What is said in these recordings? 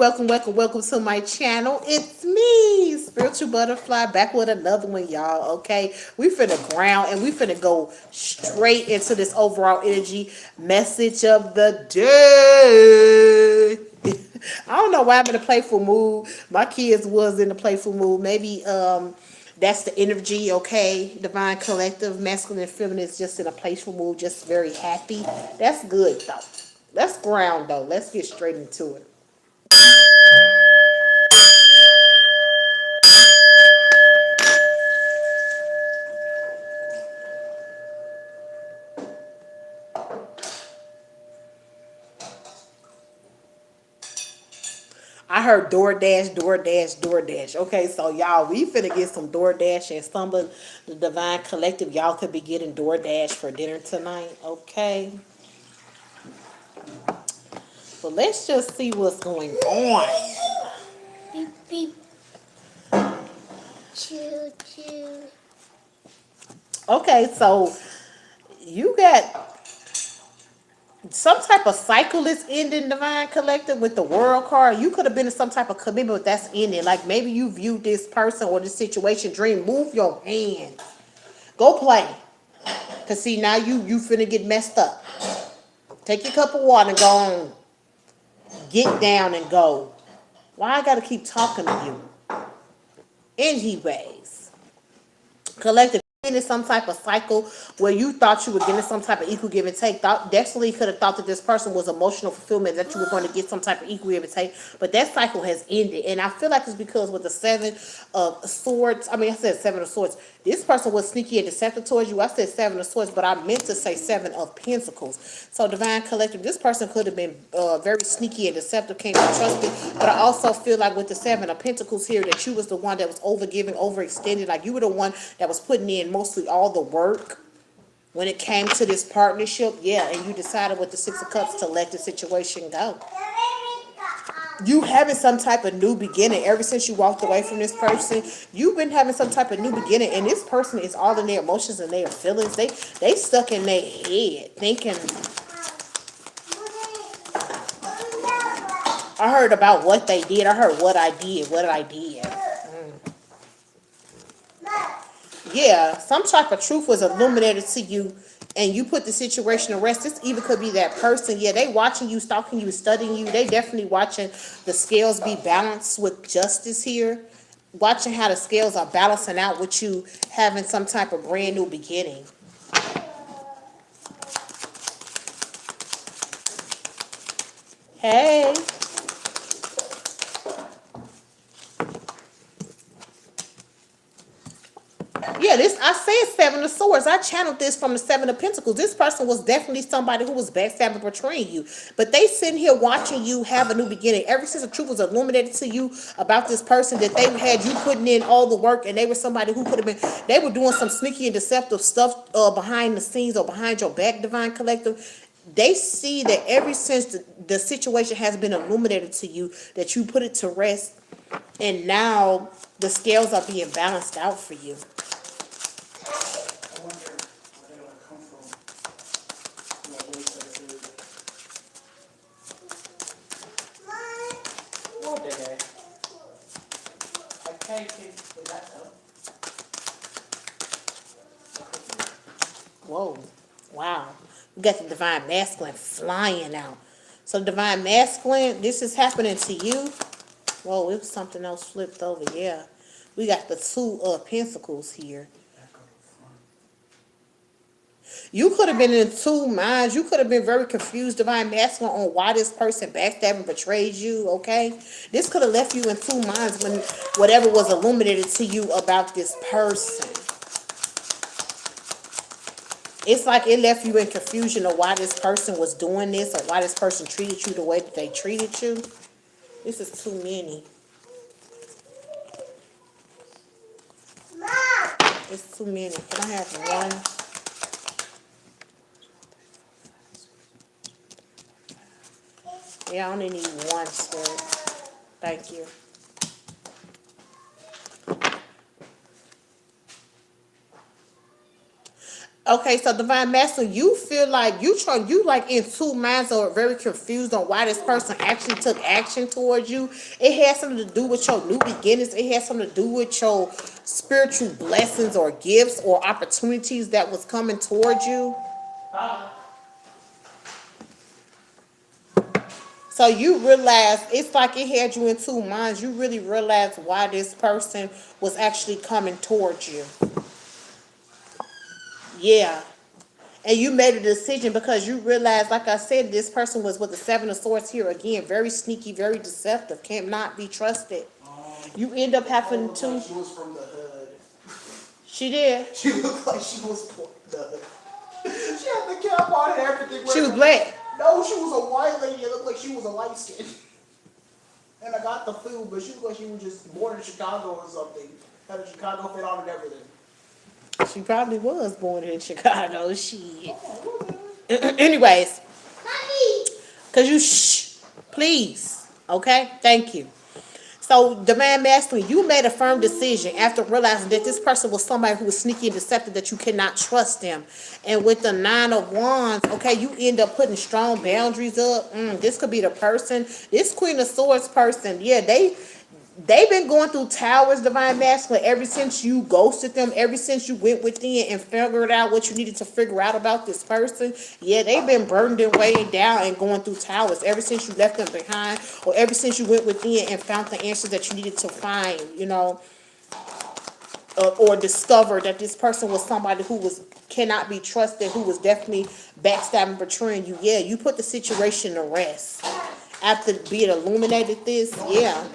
welcome to my channel. It's me, Spiritual Butterfly, back with another one, y'all. Okay, we finna ground and we finna go straight into this overall energy message of the day. I don't know why I'm in a playful mood. My kids was in a playful mood. Maybe that's the energy, okay? Divine collective, masculine and feminine is just in a playful mood, just very happy. That's good though. Let's ground though. Let's get straight into it. I heard DoorDash, DoorDash, DoorDash. Okay, so y'all, we finna get some DoorDash and some of the Divine Collective. Y'all could be getting DoorDash for dinner tonight. Okay, but let's just see what's going on. Beep, beep. Choo, choo. Okay, so you got some type of cycle is ending, Divine Collective, with the World card. You could have been in some type of commitment, but that's ending. Like maybe you viewed this person or this situation dream. Move your hand. Go play. Cause see now you finna get messed up. Take your cup of water and go on. Get down and go. Why I gotta keep talking to you? Anyways, collective in some type of cycle where you thought you were getting some type of equal give and take. Thought definitely could have thought that this person was emotional fulfillment, that you were going to get some type of equal give and take, but that cycle has ended. And I feel like it's because with the seven of swords, I mean I said seven of swords, this person was sneaky and deceptive towards you. I said seven of swords, but I meant to say seven of pentacles. So divine collective, this person could have been very sneaky and deceptive, can't be trusted, but I also feel like with the seven of pentacles here that you was the one that was overgiving, overextended, like you were the one that was putting in mostly all the work when it came to this partnership. Yeah, and you decided with the six of cups to let the situation go. You having some type of new beginning ever since you walked away from this person. You've been having some type of new beginning, and this person is all in their emotions and their feelings. They stuck in their head thinking, I heard about what they did. I heard what I did, what I did. Yeah, some type of truth was illuminated to you, and you put the situation to rest. This even could be that person. Yeah, they watching you, stalking you, studying you. They definitely watching the scales be balanced with justice here. Watching how the scales are balancing out with you having some type of brand new beginning. Hey. Yeah, this I said seven of swords. I channeled this from the seven of pentacles. This person was definitely somebody who was backstabbing, betraying you. But they sitting here watching you have a new beginning. Ever since the truth was illuminated to you about this person, that they had you putting in all the work, and they were somebody who could have been, they were doing some sneaky and deceptive stuff behind the scenes or behind your back, divine collective. They see that ever since the situation has been illuminated to you, that you put it to rest, and now the scales are being balanced out for you. Whoa, wow. We got the divine masculine flying out. So divine masculine, this is happening to you. Whoa, it was something else flipped over, yeah. We got the two of pentacles here. You could have been in two minds. You could have been very confused, divine masculine, on why this person backstabbed and betrayed you, okay? This could have left you in two minds when whatever was illuminated to you about this person. It's like it left you in confusion of why this person was doing this or why this person treated you the way that they treated you. This is too many. It's too many. Can I have one? Yeah, I only need one, Spirit. Thank you. Okay, so divine masculine, you feel like you like in two minds or very confused on why this person actually took action towards you. It has something to do with your new beginnings. It has something to do with your spiritual blessings or gifts or opportunities that was coming towards you. So you realize it's like it had you in two minds. You really realize why this person was actually coming towards you. Yeah. And you made a decision because you realized, like I said, this person was with the Seven of Swords here again. Very sneaky, very deceptive, cannot be trusted. You end up having to. She was from the hood. She did. She looked like she was from the hood. She had the cap on and everything. She was black. No, she was a white lady. It looked like she was a light skin. And I got the food, but she looked like she was just born in Chicago or something. Had a Chicago fit on and everything. She probably was born in Chicago. Shit. Anyways, cause you please, okay? Thank you. So, divine masculine, you made a firm decision after realizing that this person was somebody who was sneaky and deceptive, that you cannot trust them. And with the Nine of Wands, okay, you end up putting strong boundaries up. This could be the person, this Queen of Swords person. Yeah, they've been going through towers, divine masculine, ever since you ghosted them, ever since you went within and figured out what you needed to figure out about this person. Yeah, they've been burdened and weighing down and going through towers ever since you left them behind, or ever since you went within and found the answers that you needed to find, or discovered that this person was somebody who cannot be trusted, who was definitely backstabbing, betraying you. Yeah, you put the situation to rest after being illuminated this. Yeah.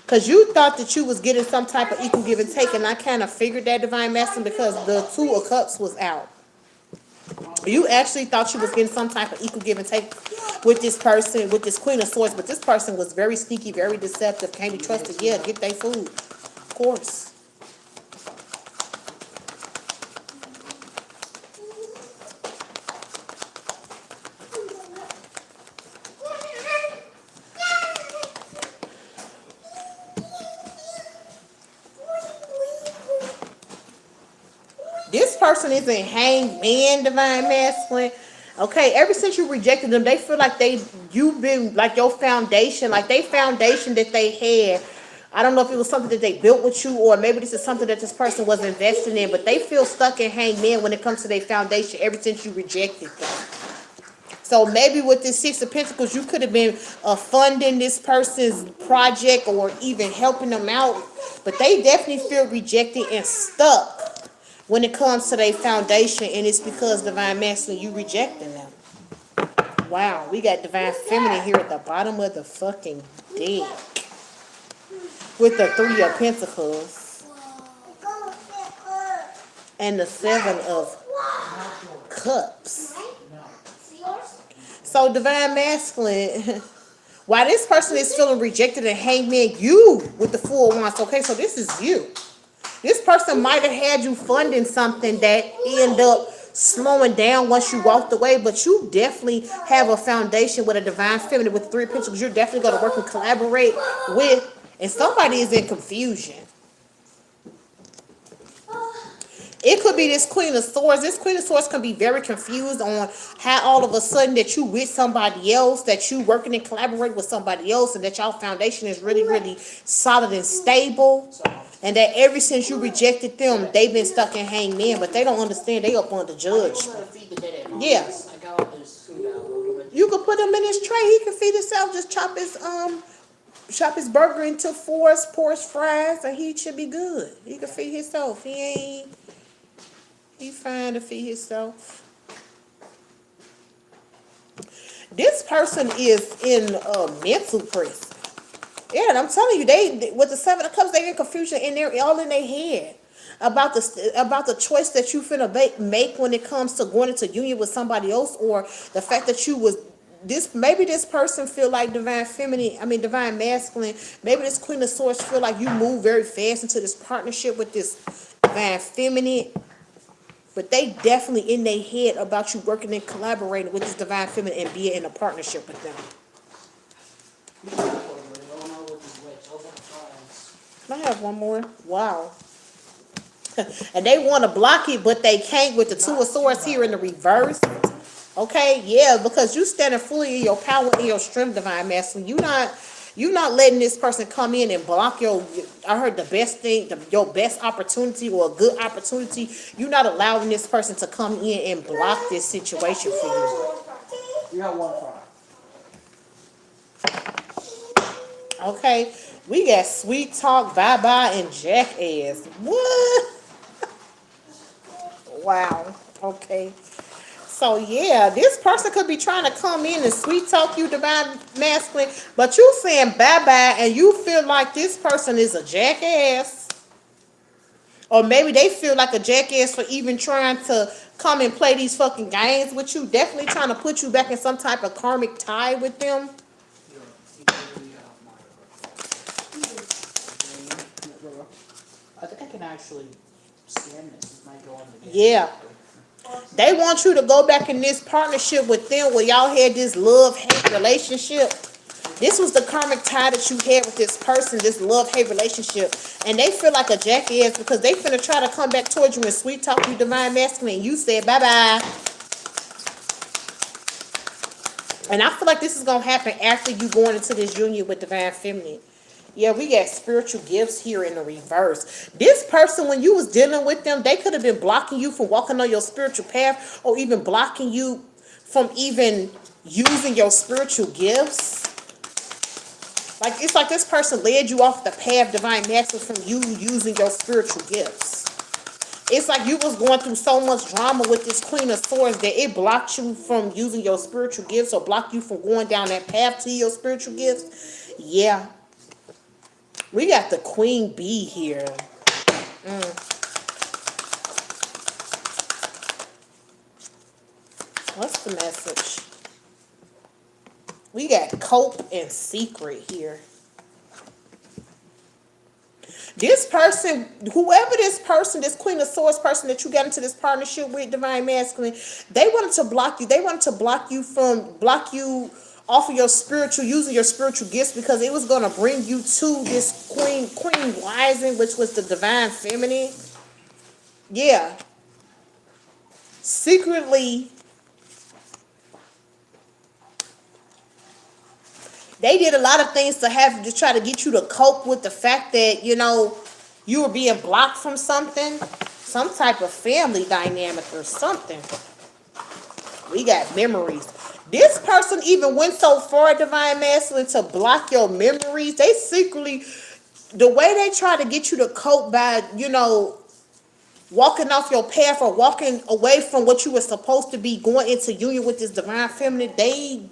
Because you thought that you was getting some type of equal give and take, and I kind of figured that, divine masculine, because the Two of Cups was out. You actually thought you was getting some type of equal give and take with this person, with this Queen of Swords, but this person was very sneaky, very deceptive, can't be trusted. Yeah, get their food. Of course. This person is a hangman, divine masculine. Okay, ever since you rejected them, they feel like you've been like your foundation, like they foundation that they had. I don't know if it was something that they built with you, or maybe this is something that this person was investing in, but they feel stuck in hangman when it comes to their foundation ever since you rejected them. So maybe with this Six of Pentacles, you could have been funding this person's project or even helping them out, but they definitely feel rejected and stuck when it comes to their foundation, and it's because, divine masculine, you rejecting them. Wow, we got divine feminine here at the bottom of the fucking deck with the Three of Pentacles and the Seven of Cups. So, divine masculine, while this person is feeling rejected and hangman, you with the Four of Wands. Okay, so this is you. This person might have had you funding something that ended up slowing down once you walked away, but you definitely have a foundation with a divine feminine with Three of Pentacles. You're definitely going to work and collaborate with, and somebody is in confusion. It could be this Queen of Swords. This Queen of Swords can be very confused on how all of a sudden that you with somebody else, that you working and collaborating with somebody else, and that y'all foundation is really, really solid and stable. And that ever since you rejected them, they've been stuck in hangman, but they don't understand they up under judgment. Yeah. You could put him in his tray. He can feed himself. Just chop his burger into four porch fries, and he should be good. He can feed himself. He fine to feed himself. This person is in a mental prison. Yeah, and I'm telling you, they with the Seven of Cups, they in confusion, and they're all in their head about the choice that you finna make when it comes to going into union with somebody else, or the fact that you was this. Maybe this person feel like divine masculine. Maybe this Queen of Swords feel like you move very fast into this partnership with this divine feminine. But they definitely in their head about you working and collaborating with this divine feminine and being in a partnership with them. Can I have one more? Wow. And they want to block it, but they can't with the Two of Swords here in the reverse. Okay, yeah, because you standing fully in your power and your strength, divine masculine. You not letting this person come in and block your. I heard the best thing, your best opportunity or a good opportunity. You not allowing this person to come in and block this situation for you. You got one fry. Okay, we got sweet talk, bye bye, and jackass. What? Wow. Okay. So yeah, this person could be trying to come in and sweet talk you, divine masculine, but you saying bye bye, and you feel like this person is a jackass, or maybe they feel like a jackass for even trying to come and play these fucking games with you. Definitely trying to put you back in some type of karmic tie with them. I think I can actually scan this. It might go on the game. Yeah. They want you to go back in this partnership with them where y'all had this love-hate relationship. This was the karmic tie that you had with this person, this love-hate relationship. And they feel like a jackass because they finna try to come back towards you and sweet talk you, divine masculine. And you said bye-bye. And I feel like this is going to happen after you going into this union with divine feminine. Yeah, we got spiritual gifts here in the reverse. This person, when you was dealing with them, they could have been blocking you from walking on your spiritual path or even blocking you from even using your spiritual gifts. Like, it's like this person led you off the path, divine masculine, from you using your spiritual gifts. It's like you was going through so much drama with this Queen of Swords that it blocked you from using your spiritual gifts or blocked you from going down that path to your spiritual gifts. Yeah. We got the Queen Bee here. What's the message? We got cope and secret here. This person, whoever this person, this Queen of Swords person that you got into this partnership with, divine masculine, they wanted to block you. They wanted to block you off of your spiritual, using your spiritual gifts, because it was going to bring you to this Queen Rising, which was the divine feminine. Yeah. Secretly, they did a lot of things to try to get you to cope with the fact that, you were being blocked from something, some type of family dynamic or something. We got memories. This person even went so far, divine masculine, to block your memories. They secretly, the way they try to get you to cope by, walking off your path or walking away from what you were supposed to be, going into union with this divine feminine, they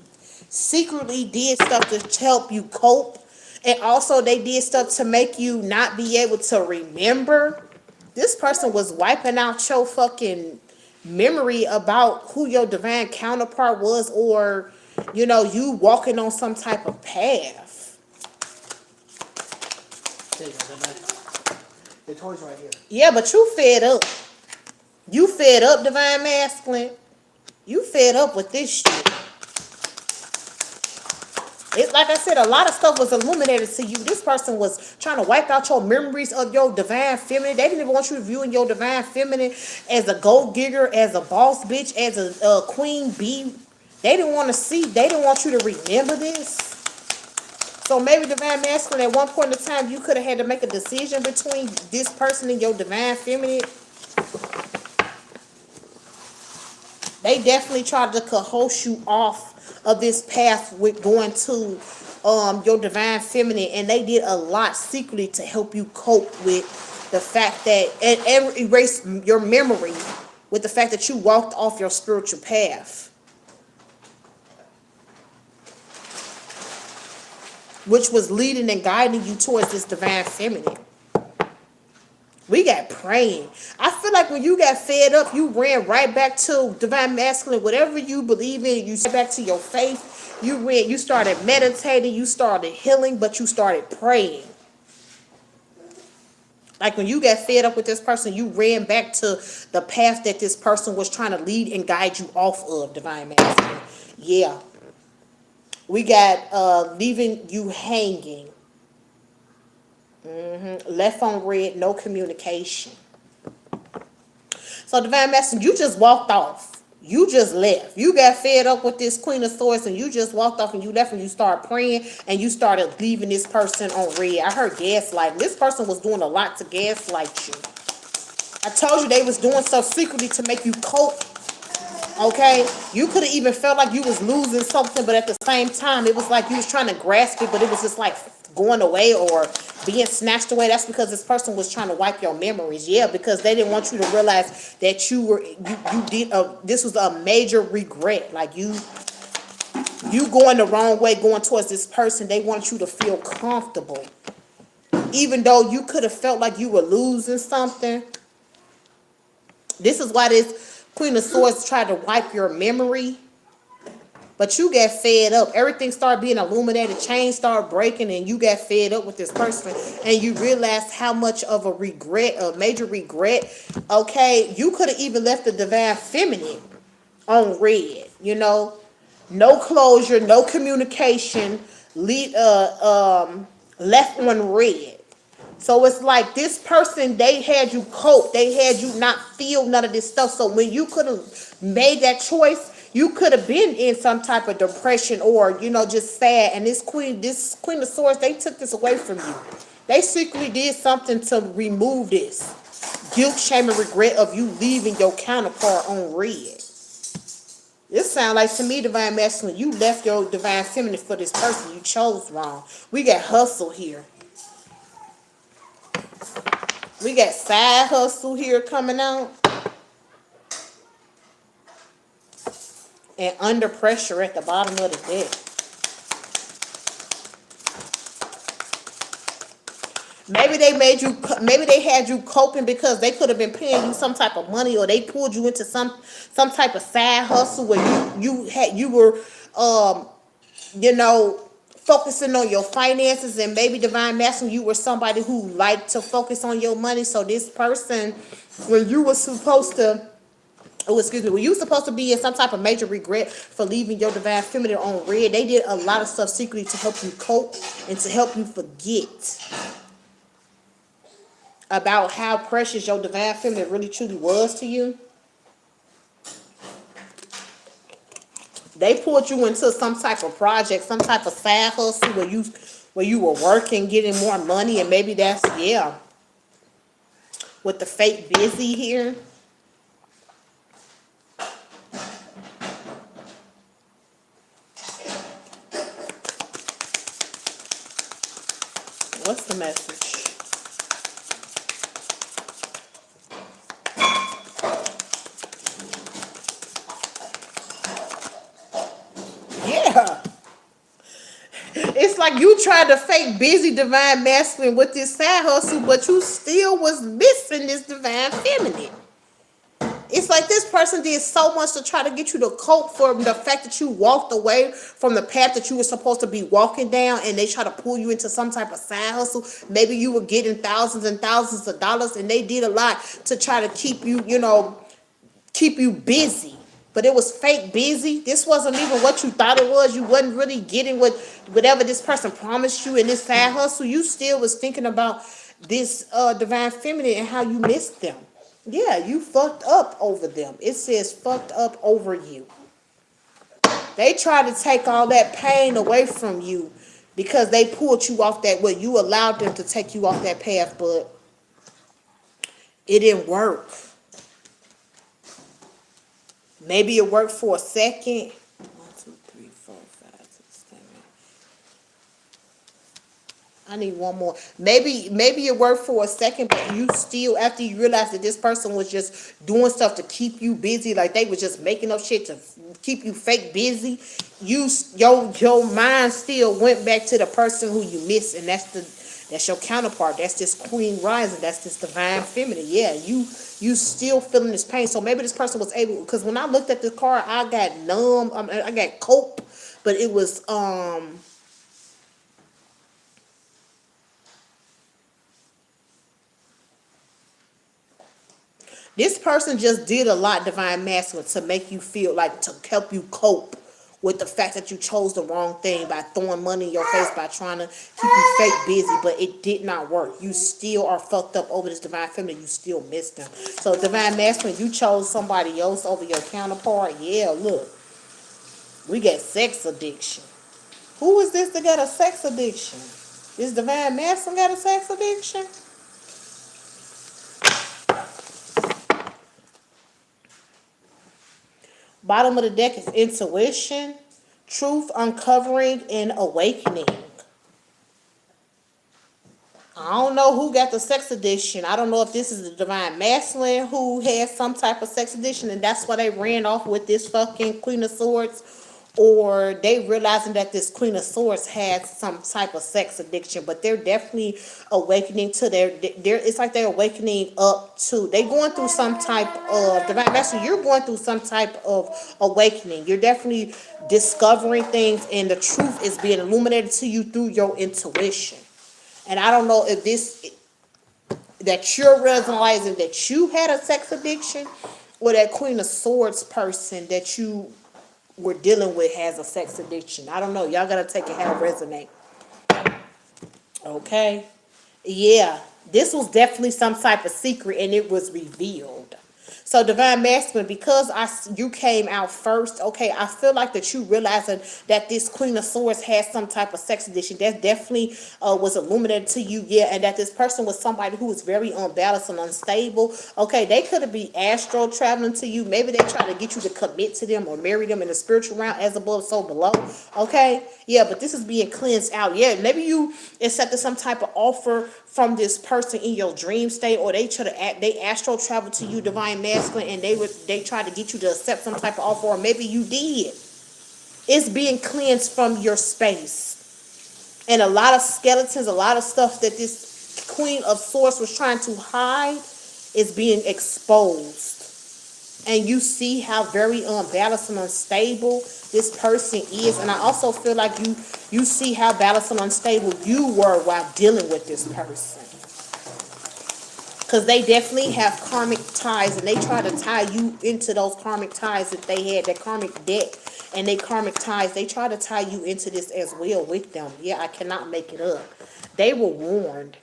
secretly did stuff to help you cope. And also they did stuff to make you not be able to remember. This person was wiping out your fucking memory about who your divine counterpart was, or you walking on some type of path. There you go. The toy's right here. Yeah, but you fed up. You fed up, divine masculine. You fed up with this shit. It's like I said, a lot of stuff was illuminated to you. This person was trying to wipe out your memories of your divine feminine. They didn't even want you viewing your divine feminine as a gold digger, as a boss bitch, as a queen bee. They didn't want you to remember this. So maybe divine masculine, at one point in time, you could have had to make a decision between this person and your divine feminine. They definitely tried to coerce you off of this path with going to your divine feminine, and they did a lot secretly to help you cope with the fact that, and erase your memory with the fact that you walked off your spiritual path, which was leading and guiding you towards this divine feminine. We got praying. I feel like when you got fed up, you ran right back to divine masculine. Whatever you believe in, you back to your faith. You started meditating, you started healing, but you started praying. Like when you got fed up with this person, you ran back to the path that this person was trying to lead and guide you off of, divine masculine. Yeah. We got leaving you hanging. Left on red, no communication. So Divine Masculine, you just walked off. You just left. You got fed up with this Queen of Swords and you just walked off and you left and you started praying and you started leaving this person on red. I heard gaslighting. This person was doing a lot to gaslight you. I told you they was doing stuff secretly to make you cope. Okay, you could have even felt like you was losing something, but at the same time, it was like you was trying to grasp it, but it was just like going away or being snatched away. That's because this person was trying to wipe your memories. Yeah, because they didn't want you to realize that you did this was a major regret. Like you going the wrong way, going towards this person. They want you to feel comfortable, even though you could have felt like you were losing something. This is why this Queen of Swords tried to wipe your memory. But you got fed up. Everything started being illuminated. Chains started breaking and you got fed up with this person. And you realized how much of a regret, a major regret. Okay, you could have even left the Divine Feminine on red. You know, no closure, no communication, left on red. So it's like this person, they had you cope. They had you not feel none of this stuff. So when you could have made that choice, you could have been in some type of depression or, you know, just sad. And this Queen of Swords, they took this away from you. They secretly did something to remove this guilt, shame, and regret of you leaving your counterpart on red. This sounds like to me, Divine Masculine, you left your Divine Feminine for this person. You chose wrong. We got hustle here. We got side hustle here coming out. And under pressure at the bottom of the deck. Maybe they had you coping because they could have been paying you some type of money or they pulled you into some type of side hustle where you were you know, focusing on your finances, and maybe Divine Masculine, you were somebody who liked to focus on your money. So this person, when you were supposed to, when you were supposed to be in some type of major regret for leaving your Divine Feminine on red, they did a lot of stuff secretly to help you cope and to help you forget about how precious your Divine Feminine really truly was to you. They pulled you into some type of project, some type of side hustle where you were working, getting more money, and maybe that's, yeah, with the fake busy here. What's the message? Yeah. It's like you tried to fake busy Divine Masculine with this side hustle, but you still was missing this Divine Feminine. It's like this person did so much to try to get you to cope for the fact that you walked away from the path that you were supposed to be walking down, and they try to pull you into some type of side hustle. Maybe you were getting thousands and thousands of dollars, and they did a lot to try to keep you, you know, keep you busy. But it was fake busy. This wasn't even what you thought it was. You wasn't really getting whatever this person promised you in this side hustle. You still was thinking about this Divine Feminine and how you missed them. Yeah, you fucked up over them. It says fucked up over you. They tried to take all that pain away from you because they pulled you off that way. You allowed them to take you off that path, but it didn't work. Maybe it worked for a second. 1, 2, 3, 4, 5, 6, 7. I need one more. Maybe it worked for a second, but you still, after you realized that this person was just doing stuff to keep you busy, like they were just making up shit to keep you fake busy, your mind still went back to the person who you missed, and that's your counterpart. That's this Queen Rising. That's this Divine Feminine. Yeah, you still feeling this pain. So maybe this person was able, because when I looked at this card, I got numb. I got cope, but it was this person just did a lot, Divine Masculine, to make you feel like, to help you cope with the fact that you chose the wrong thing by throwing money in your face, by trying to keep you fake busy, but it did not work. You still are fucked up over this divine feminine. You still miss them. So divine masculine, you chose somebody else over your counterpart. Yeah, look, we get sex addiction. Who is this that got a sex addiction? This divine masculine got a sex addiction? Bottom of the deck is intuition, truth uncovering, and awakening. I don't know who got the sex addiction. I don't know if this is the divine masculine who has some type of sex addiction and that's why they ran off with this fucking Queen of Swords, or they realizing that this Queen of Swords has some type of sex addiction, but they're definitely awakening to it's like they're awakening up to, they going through some type of, divine masculine, you're going through some type of awakening. You're definitely discovering things and the truth is being illuminated to you through your intuition. And I don't know if that you're realizing that you had a sex addiction or that Queen of Swords person that you were dealing with has a sex addiction. I don't know. Y'all gotta take it how it resonate. Okay? Yeah. This was definitely some type of secret and it was revealed. So divine masculine, because you came out first, okay, I feel like that you realizing that this Queen of Swords has some type of sex addiction. That definitely was illuminated to you, yeah, and that this person was somebody who was very unbalanced and unstable. Okay, they could have been astral traveling to you. Maybe they try to get you to commit to them or marry them in the spiritual realm, as above, so below. Okay, yeah, but this is being cleansed out. Yeah, maybe you accepted some type of offer from this person in your dream state, or they astral travel to you, divine masculine, and they tried to get you to accept some type of offer, or maybe you did. It's being cleansed from your space, and a lot of skeletons, a lot of stuff that this Queen of Swords was trying to hide is being exposed. And you see how very unbalanced and unstable this person is. And I also feel like you see how balanced and unstable you were while dealing with this person. Because they definitely have karmic ties, and they try to tie you into those karmic ties that they had, that karmic debt and they karmic ties. They try to tie you into this as well with them. Yeah, I cannot make it up. They were warned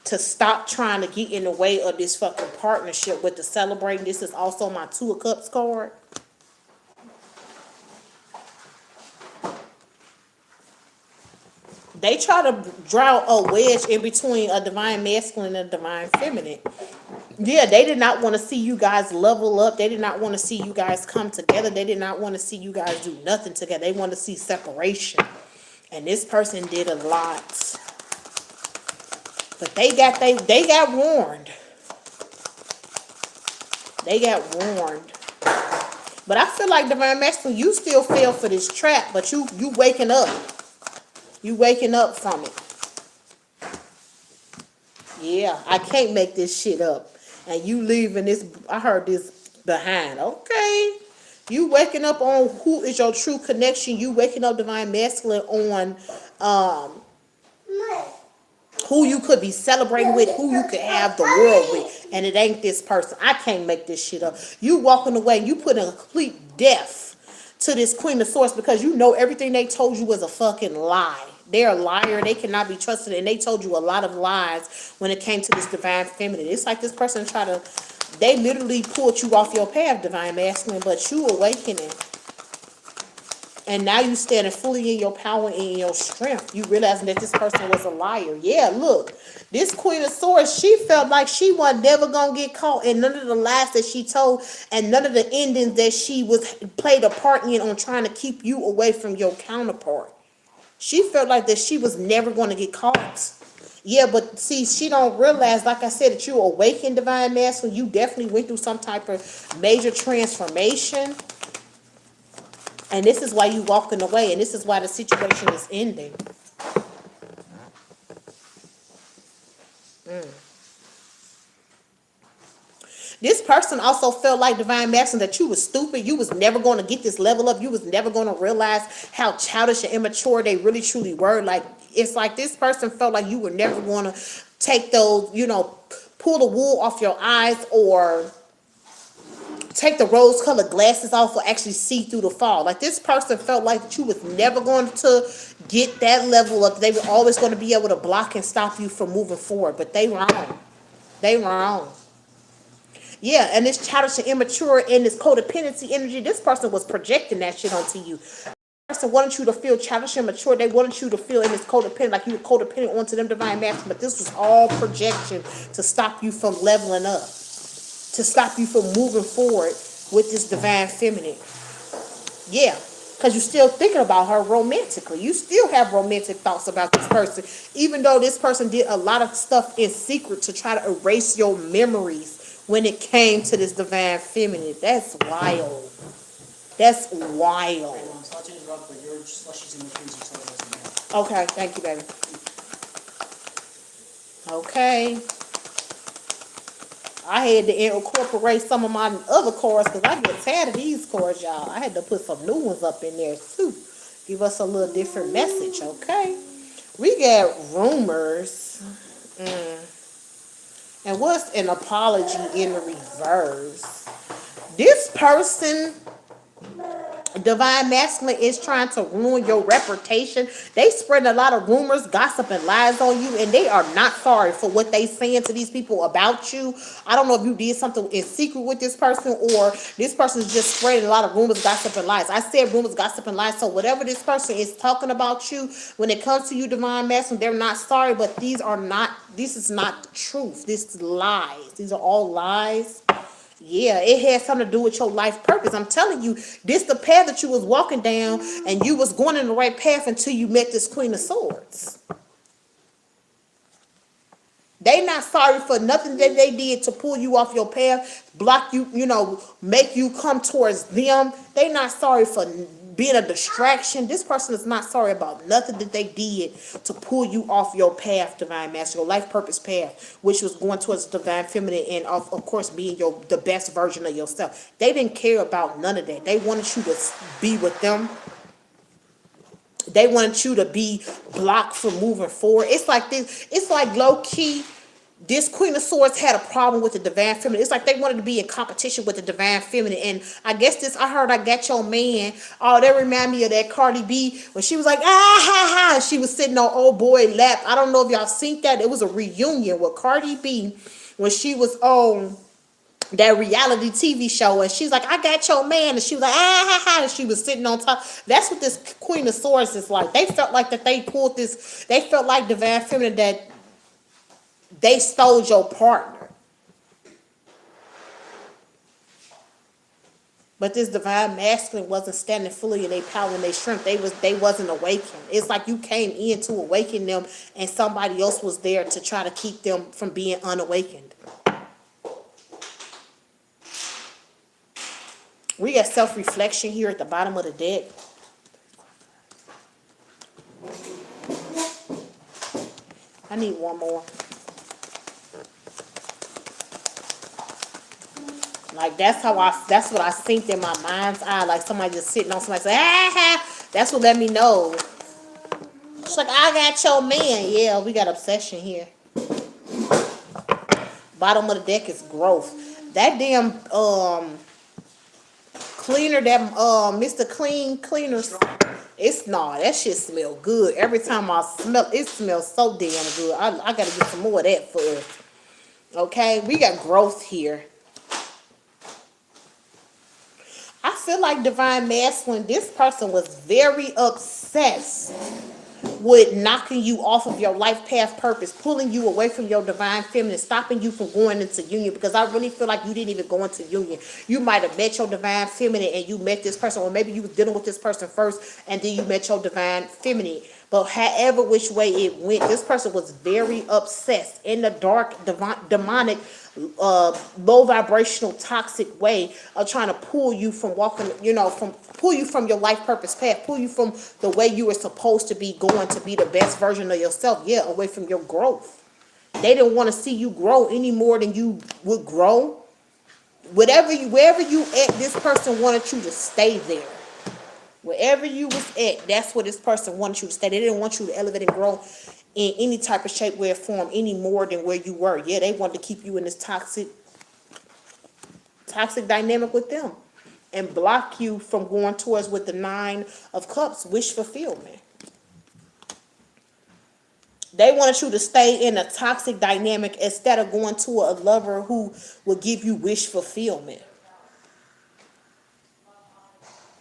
to stop trying to get in the way of this fucking partnership with the celebrating. This is also my Two of Cups card. They try to draw a wedge in between a divine masculine and a divine feminine. Yeah, they did not want to see you guys level up. They did not want to see you guys come together. They did not want to see you guys do nothing together. They want to see separation. And this person did a lot. But they got warned. They got warned. But I feel like divine masculine, you still fell for this trap, but you waking up. You waking up from it. Yeah, I can't make this shit up. And you leaving this, I heard this behind. Okay. You waking up on who is your true connection. You waking up divine masculine on who you could be celebrating with, who you could have the world with, and it ain't this person. I can't make this shit up. You walking away, you put in a complete death to this Queen of Swords because you know everything they told you was a fucking lie. They're a liar. They cannot be trusted, and they told you a lot of lies when it came to this divine feminine. It's like this person they literally pulled you off your path, divine masculine, but you awakening. And now you standing fully in your power and in your strength. You realizing that this person was a liar. Yeah, look. This Queen of Swords, she felt like she was never going to get caught in none of the lies that she told and none of the endings that she played a part in on trying to keep you away from your counterpart. She felt like that she was never going to get caught. Yeah, but see, she don't realize, like I said, that you awakened divine masculine. You definitely went through some type of major transformation. And this is why you walking away, and this is why the situation is ending. This person also felt like divine masculine that you was stupid. You was never going to get this level up. You was never going to realize how childish and immature they really truly were. Like, it's like this person felt like you were never going to take those, pull the wool off your eyes or take the rose-colored glasses off or actually see through the fog. Like this person felt like that you was never going to get that level of, they were always going to be able to block and stop you from moving forward, but they wrong. They wrong. Yeah, and this childish and immature and this codependency energy, this person was projecting that shit onto you. Person wanted you to feel childish and mature. They wanted you to feel in this codependent, like you were codependent onto them divine masculine. But this was all projection to stop you from leveling up, to stop you from moving forward with this divine feminine. Yeah, because you're still thinking about her romantically. You still have romantic thoughts about this person, even though this person did a lot of stuff in secret to try to erase your memories when it came to this divine feminine. That's wild. That's wild. Sorry to interrupt, but your slushies in the freezer, so it doesn't matter. Okay, thank you, baby. Okay. I had to incorporate some of my other cards because I get tired of these cards, y'all. I had to put some new ones up in there, too. Give us a little different message, okay? We got rumors. And what's an apology in the reverse? This person, divine masculine, is trying to ruin your reputation. They spread a lot of rumors, gossip, and lies on you, and they are not sorry for what they saying to these people about you. I don't know if you did something in secret with this person, or this person is just spreading a lot of rumors, gossip, and lies. I said rumors, gossip, and lies. So whatever this person is talking about you, when it comes to you, divine masculine, they're not sorry, but this is not the truth. This is lies. These are all lies. Yeah, it had something to do with your life purpose. I'm telling you, this the path that you was walking down, and you was going in the right path until you met this Queen of Swords. They not sorry for nothing that they did to pull you off your path, block you, make you come towards them. They not sorry for being a distraction. This person is not sorry about nothing that they did to pull you off your path, divine master, your life purpose path, which was going towards divine feminine and of course being the best version of yourself. They didn't care about none of that. They wanted you to be with them. They wanted you to be blocked from moving forward. It's like this. It's like low key. This Queen of Swords had a problem with the divine feminine. It's like they wanted to be in competition with the divine feminine. And I guess I heard I Got Your Man. Oh, that remind me of that Cardi B when she was like, ah, ha, ha. She was sitting on old boy lap. I don't know if y'all seen that. It was a reunion with Cardi B when she was on that reality TV show. And she's like, I got your man. And she was like, ah, ha, ha. And she was sitting on top. That's what this Queen of Swords is like. They felt like that they pulled this. They felt like divine feminine that they stole your partner. But this divine masculine wasn't standing fully in their power and their strength. They wasn't awakened. It's like you came in to awaken them and somebody else was there to try to keep them from being unawakened. We got self-reflection here at the bottom of the deck. I need one more. Like that's what I think in my mind's eye. Like somebody just sitting on somebody say, ah, that's what let me know. It's like, I got your man. Yeah, we got obsession here. Bottom of the deck is growth. That damn cleaner, that Mr. Clean Cleaner, that shit smell good. Every time I smell it, smells so damn good. I gotta get some more of that for us. Okay, we got growth here. I feel like divine masculine, this person was very obsessed with knocking you off of your life path purpose, pulling you away from your divine feminine, stopping you from going into union, because I really feel like you didn't even go into union. You might have met your divine feminine and you met this person, or maybe you was dealing with this person first and then you met your divine feminine. But however which way it went, this person was very obsessed in the dark, demonic, low vibrational, toxic way of trying to pull you from walking, pull you from your life purpose path, pull you from the way you were supposed to be going to be the best version of yourself. Yeah, away from your growth. They didn't want to see you grow any more than you would grow. Wherever you at, this person wanted you to stay there. Wherever you was at, that's where this person wanted you to stay. They didn't want you to elevate and grow in any type of shape, way, or form any more than where you were. Yeah, they wanted to keep you in this toxic toxic dynamic with them and block you from going towards with the 9 of Cups, wish fulfillment. They wanted you to stay in a toxic dynamic instead of going to a lover who will give you wish fulfillment.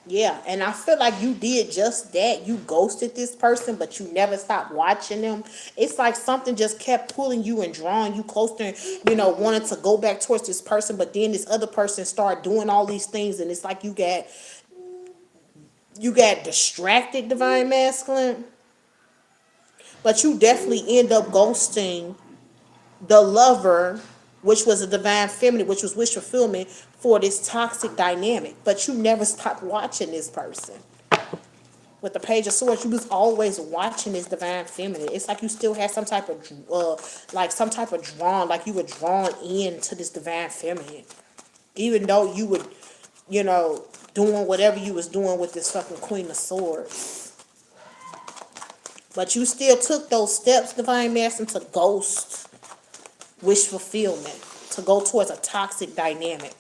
Yeah, and I feel like you did just that. You ghosted this person, but you never stopped watching them. It's like something just kept pulling you and drawing you closer, and, wanting to go back towards this person, but then this other person started doing all these things, and it's like you got distracted, divine masculine. But you definitely end up ghosting the lover, which was a divine feminine, which was wish fulfillment for this toxic dynamic. But you never stopped watching this person. With the Page of Swords, you was always watching this divine feminine. It's like you still had some type of drawn, like you were drawn into this divine feminine, even though you would, doing whatever you was doing with this fucking Queen of Swords. But you still took those steps, divine masculine, to ghost wish fulfillment, to go towards a toxic dynamic.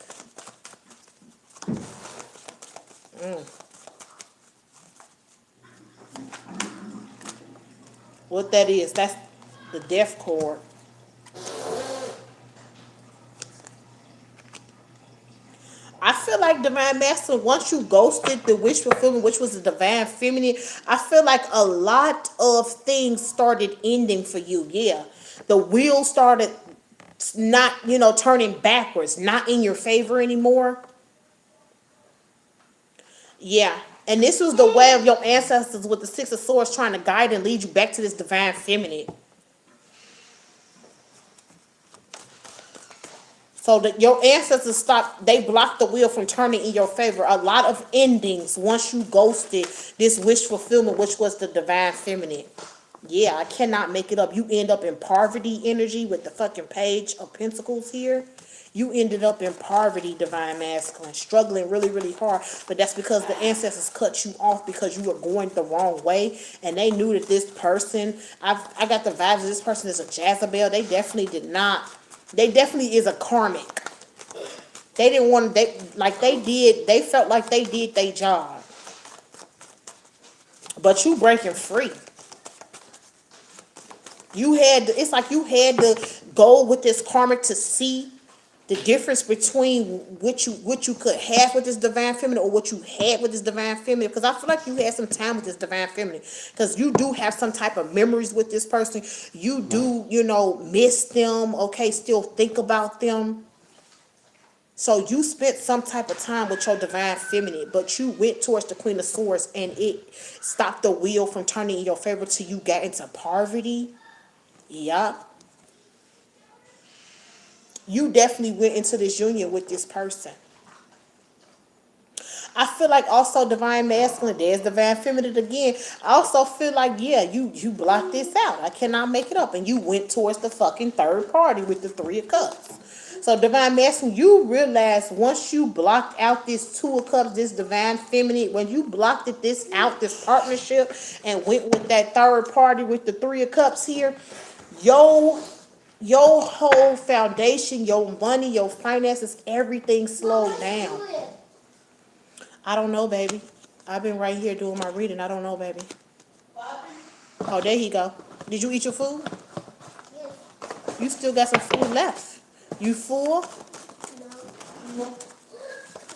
What that is, that's the death card. I feel like divine masculine, once you ghosted the wish fulfillment, which was the divine feminine, I feel like a lot of things started ending for you. Yeah. The wheel started not, turning backwards, not in your favor anymore. Yeah. And this was the way of your ancestors with the Six of Swords trying to guide and lead you back to this divine feminine. So that your ancestors stopped, they blocked the wheel from turning in your favor. A lot of endings once you ghosted this wish fulfillment, which was the divine feminine. Yeah, I cannot make it up. You end up in poverty energy with the fucking Page of Pentacles here. You ended up in poverty, divine masculine, struggling really, really hard. But that's because the ancestors cut you off because you were going the wrong way. And they knew that this person, I got the vibes of this person is a Jezebel. They definitely did not. They definitely is a karmic. They didn't want, they felt like they did their job. But you breaking free. It's like you had to go with this karmic to see the difference between what you could have with this divine feminine or what you had with this divine feminine. Because I feel like you had some time with this divine feminine. Because you do have some type of memories with this person. You do, miss them, okay, still think about them. So you spent some type of time with your divine feminine, but you went towards the Queen of Swords and it stopped the wheel from turning in your favor till you got into poverty. Yup. You definitely went into this union with this person. I feel like also divine masculine, there's divine feminine again. I also feel like, yeah, you blocked this out. I cannot make it up. And you went towards the fucking third party with the Three of Cups. So divine masculine, you realize once you blocked out this Two of Cups, this divine feminine, when you blocked this out, this partnership, and went with that third party with the Three of Cups here, your whole foundation, your money, your finances, everything slowed down. I don't know, baby. I've been right here doing my reading. I don't know, baby. Oh, there you go. Did you eat your food? Yes. You still got some food left. You full? No.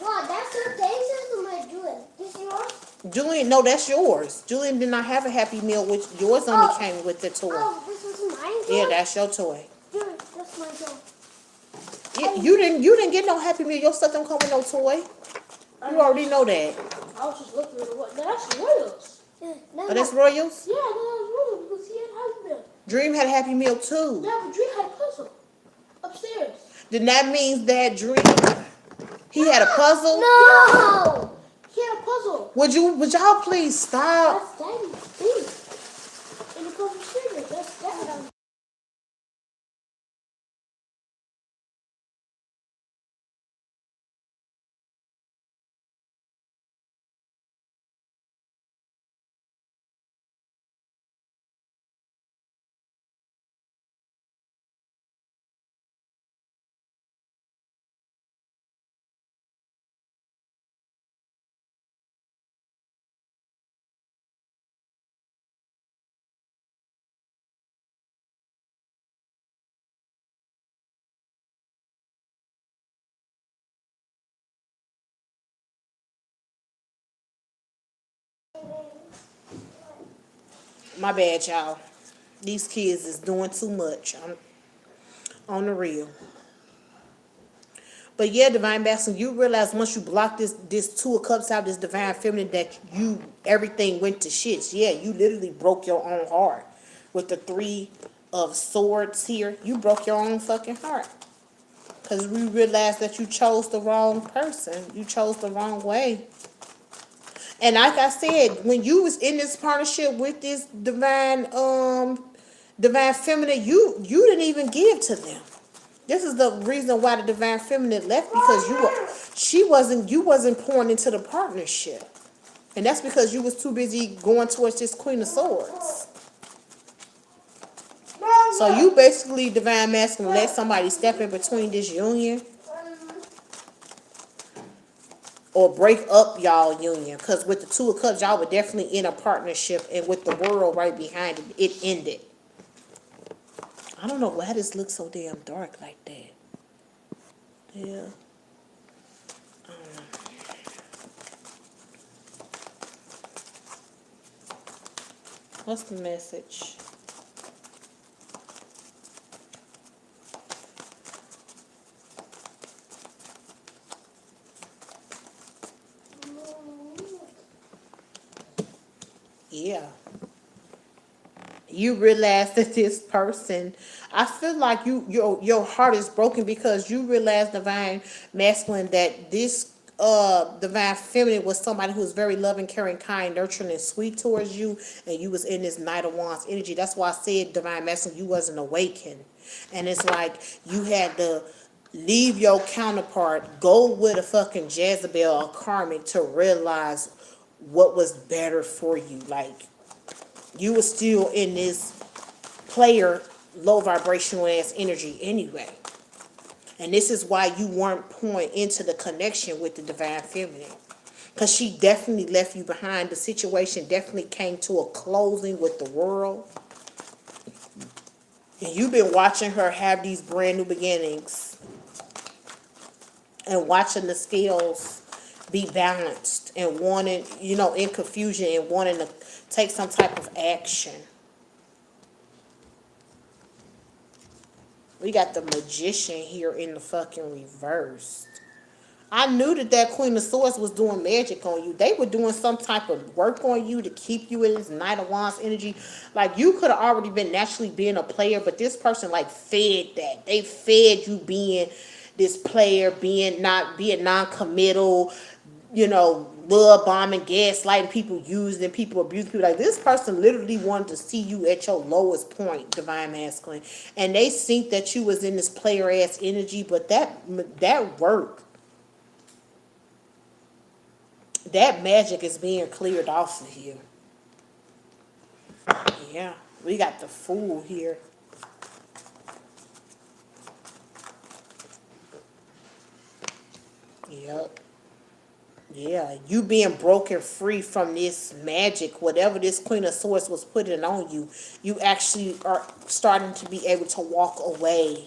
Wow, that's the taste of my Julian. This yours? Julian, no, that's yours. Julian did not have a Happy Meal, which yours only came with the toy. Oh, this was mine. Yeah, that's your toy. Julian, that's my toy. Yeah, you didn't get no Happy Meal. Your stuff don't come with no toy. You already know that. I was just looking at what. That's Royals. Yeah, Oh, that's Royals? Yeah, that was Royals because he had Happy Meal. Dream had a Happy Meal too. Yeah, but Dream had a puzzle upstairs. Then that means that Dream, he had a puzzle? No! He had a puzzle. Would y'all please stop? That's Daddy's thing. And it comes upstairs. That's Dad. My bad, y'all. These kids is doing too much. I'm on the real. But yeah, divine masculine, you realize once you block this two of cups out, this divine feminine, that you everything went to shits. Yeah, you literally broke your own heart with the three of swords here. You broke your own fucking heart because we realized that you chose the wrong person. You chose the wrong way. And like I said, when you was in this partnership with this divine feminine, you didn't even give to them. This is the reason why the divine feminine left, because you wasn't pouring into the partnership. And that's because you was too busy going towards this Queen of Swords. So you basically, divine masculine, let somebody step in between this union or break up y'all union. Because with the Two of Cups, y'all were definitely in a partnership, and with the world right behind it, it ended. I don't know why this looks so damn dark like that. Yeah. What's the message? Yeah. You realize that this person, I feel like your heart is broken because you realize, divine masculine, that this divine feminine was somebody who was very loving, caring, kind, nurturing, and sweet towards you, and you was in this Knight of Wands energy. That's why I said, divine masculine, you wasn't awakened. And it's like you had to leave your counterpart, go with a fucking Jezebel or karmic to realize what was better for you. Like, you were still in this player low vibrational ass energy anyway. And this is why you weren't pouring into the connection with the divine feminine. Because she definitely left you behind. The situation definitely came to a closing with the world. And you've been watching her have these brand new beginnings. And watching the scales be balanced. And wanting, in confusion, and wanting to take some type of action. We got the Magician here in the fucking reverse. I knew that Queen of Swords was doing magic on you. They were doing some type of work on you to keep you in this Knight of Wands energy. Like, you could have already been naturally being a player, but this person, like, fed that. They fed you being this player, being non-committal, love bombing, gaslighting people, using people, abusing people. Like, this person literally wanted to see you at your lowest point, divine masculine. And they think that you was in this player ass energy, but that work, that magic is being cleared off of you. Yeah, we got the Fool here. Yep. Yeah, you being broken free from this magic, whatever this Queen of Swords was putting on you, you actually are starting to be able to walk away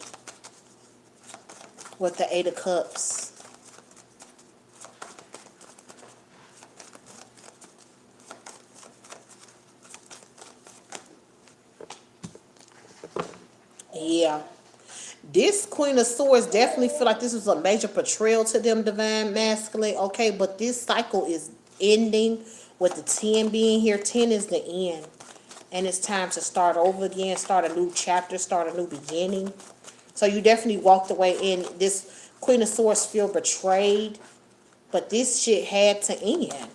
with the Eight of Cups. Yeah. This Queen of Swords definitely feel like this was a major betrayal to them, divine masculine. Okay, but this cycle is ending with the 10 being here. 10 is the end. And it's time to start over again, start a new chapter, start a new beginning. So you definitely walked away in this Queen of Swords feel betrayed. But this shit had to end.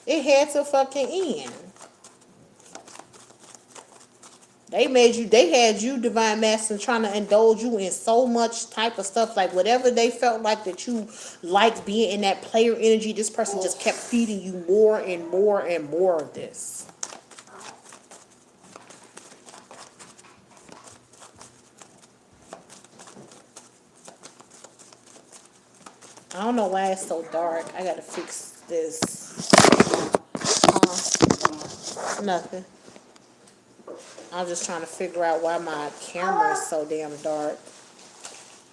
It had to fucking end. They had you, divine masculine, trying to indulge you in so much type of stuff. Like, whatever they felt like that you liked being in that player energy, this person just kept feeding you more and more and more of this. I don't know why it's so dark. I gotta fix this. Nothing. I'm just trying to figure out why my camera is so damn dark.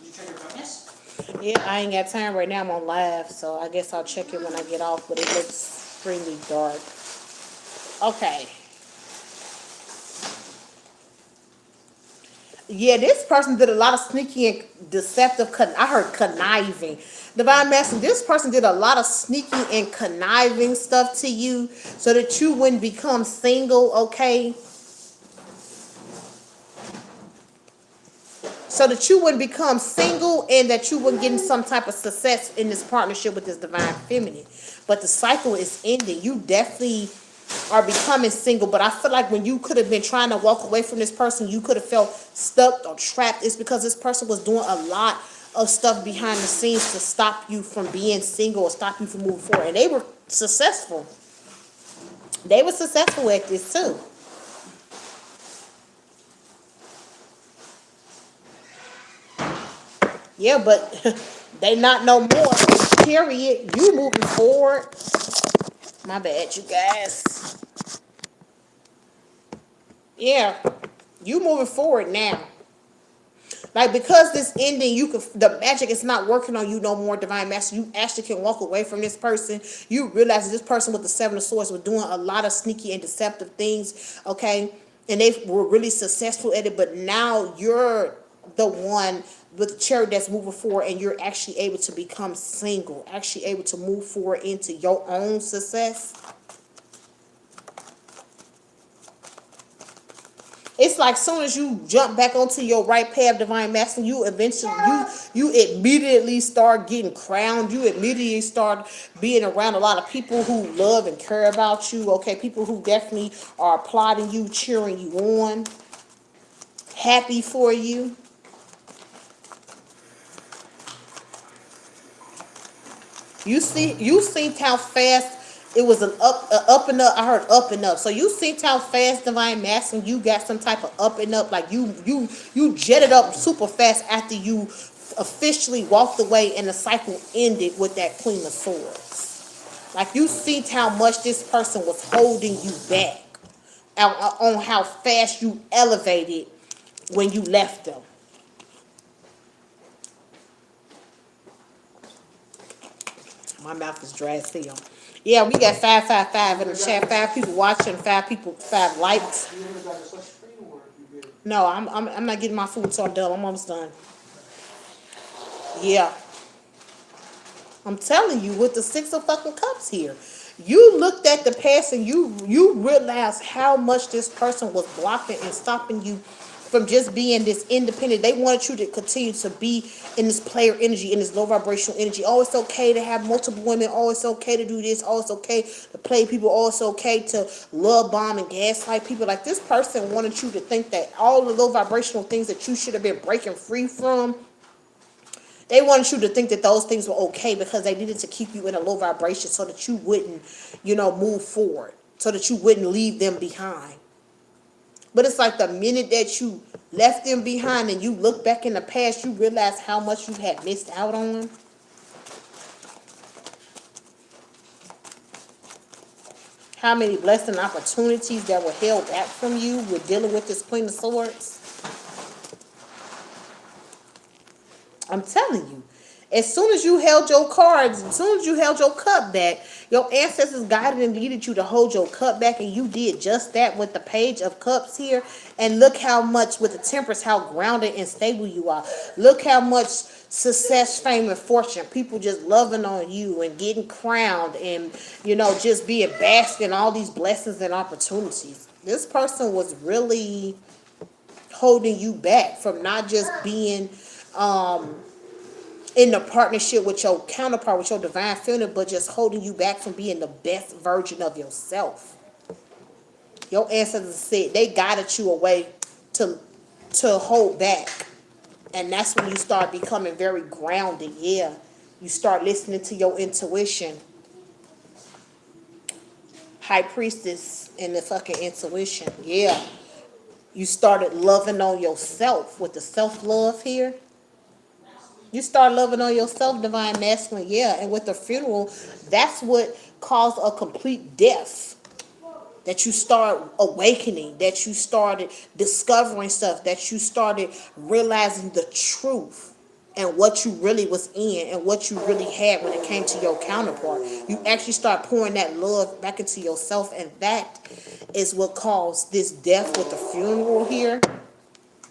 You check your brightness? Yeah, I ain't got time right now. I'm on live, so I guess I'll check it when I get off. But it looks extremely dark. Okay. Yeah, this person did a lot of sneaky and deceptive. I heard conniving. Divine Master, this person did a lot of sneaky and conniving stuff to you so that you wouldn't become single, okay? So that you wouldn't become single and that you wouldn't get in some type of success in this partnership with this divine feminine. But the cycle is ending. You definitely are becoming single, but I feel like when you could have been trying to walk away from this person, you could have felt stuck or trapped. It's because this person was doing a lot of stuff behind the scenes to stop you from being single or stop you from moving forward. And they were successful. They were successful at this too. Yeah, but they not no more. Period. You moving forward. My bad, you guys. Yeah, you moving forward now. Like, because this ending, you could, the magic is not working on you no more, Divine Master. You actually can walk away from this person. You realize that this person with the Seven of Swords was doing a lot of sneaky and deceptive things, okay? And they were really successful at it, but now you're the one with the cherry that's moving forward, and you're actually able to become single, actually able to move forward into your own success. It's like soon as you jump back onto your right path, Divine Master, you eventually, you immediately start getting crowned. You immediately start being around a lot of people who love and care about you, okay? People who definitely are applauding you, cheering you on, happy for you. You seen how fast it was an up and up. I heard up and up. So you seen how fast, Divine Master, you got some type of up and up. Like you jetted up super fast after you officially walked away and the cycle ended with that Queen of Swords. Like, you seen how much this person was holding you back on how fast you elevated when you left them. My mouth is dry as hell. Yeah, we got 555 in the chat. 5 people watching. 5 likes. You ever got a such free or you did? No, I'm not getting my food until I'm done. I'm almost done. Yeah, I'm telling you, with the 6 of fucking cups here, you looked at the past and you realized how much this person was blocking and stopping you from just being this independent. They wanted you to continue to be in this player energy, in this low vibrational energy. Oh, it's okay to have multiple women. Oh, it's okay to do this. Oh, it's okay to play people. Oh, it's okay to love bomb and gaslight people. Like, this person wanted you to think that all the low vibrational things that you should have been breaking free from, they wanted you to think that those things were okay because they needed to keep you in a low vibration so that you wouldn't, move forward, so that you wouldn't leave them behind. But it's like the minute that you left them behind and you look back in the past, you realize how much you had missed out on. How many blessing opportunities that were held back from you with dealing with this Queen of Swords. I'm telling you, as soon as you held your cards, as soon as you held your cup back, your ancestors guided and leaded you to hold your cup back, and you did just that with the Page of Cups here. And look how much, with the Temperance, how grounded and stable you are. Look how much success, fame, and fortune, people just loving on you and getting crowned and, just being basked in all these blessings and opportunities. This person was really holding you back from not just being in the partnership with your counterpart, with your divine feminine, but just holding you back from being the best version of yourself. Your ancestors said they guided you away to hold back. And that's when you start becoming very grounded. Yeah. You start listening to your intuition. High Priestess and the fucking intuition. Yeah. You started loving on yourself with the self-love here. You start loving on yourself, Divine Masculine, yeah. And with the funeral, that's what caused a complete death. That you start awakening, that you started discovering stuff, that you started realizing the truth. and what you really was in and what you really had when it came to your counterpart. You actually start pouring that love back into yourself, and that is what caused this death with the funeral here.